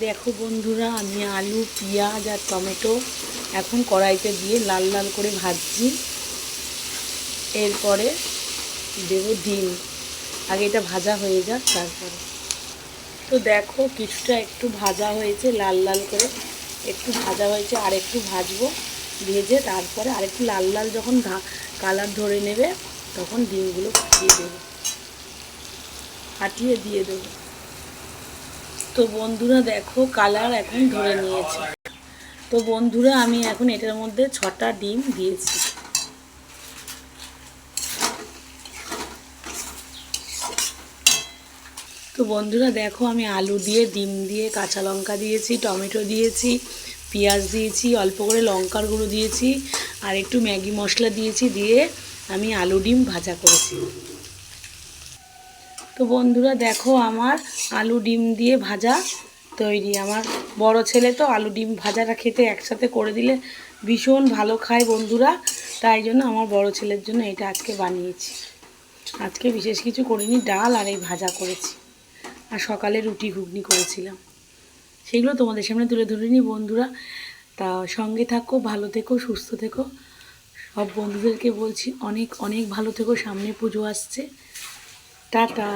দেখো বন্ধুরা, আমি আলু পেঁয়াজ আর টমেটো এখন কড়াইতে দিয়ে লাল লাল করে ভাজছি। এরপরে দেব ডিম। আগে এটা ভাজা হয়ে যাক তারপরে। তো দেখো কিছুটা একটু ভাজা হয়েছে, লাল লাল করে একটু ভাজা হয়েছে, আর একটু ভাজবো। ভেজে তারপরে আরেকটু লাল লাল যখন কালার ধরে নেবে তখন ডিমগুলো ফাটিয়ে দিয়ে দেবো। তো বন্ধুরা দেখো কালার এখন ধরে নিয়েছে। তো বন্ধুরা আমি এখন এটার মধ্যে 6টা ডিম দিয়েছি। তো বন্ধুরা দেখো আমি আলু দিয়ে, ডিম দিয়ে, কাঁচা লঙ্কা দিয়েছি, টমেটো দিয়েছি, পেঁয়াজ দিয়েছি, অল্প করে লঙ্কার গুঁড়ো দিয়েছি, আর একটু ম্যাগি মশলা দিয়েছি, দিয়ে আমি আলু ডিম ভাজা করেছি। তো বন্ধুরা দেখো আমার আলু ডিম দিয়ে ভাজা তৈরি। আমার বড় ছেলে তো আলু ডিম ভাজাটা খেতে একসাথে করে দিলে ভীষণ ভালো খায় বন্ধুরা, তাই জন্য আমার বড় ছেলের জন্য এটা আজকে বানিয়েছি। আজকে বিশেষ কিছু করিনি, ডাল আর এই ভাজা করেছি, আর সকালে রুটি ঘুগনি করেছিলাম, সেগুলো তোমাদের সামনে তুলে ধরিনি বন্ধুরা। তা সঙ্গে থাকো, ভালো থেকো, সুস্থ থেকো। সব বন্ধুদেরকে বলছি অনেক অনেক ভালো থেকো, সামনে পুজো আসছে। টাটা।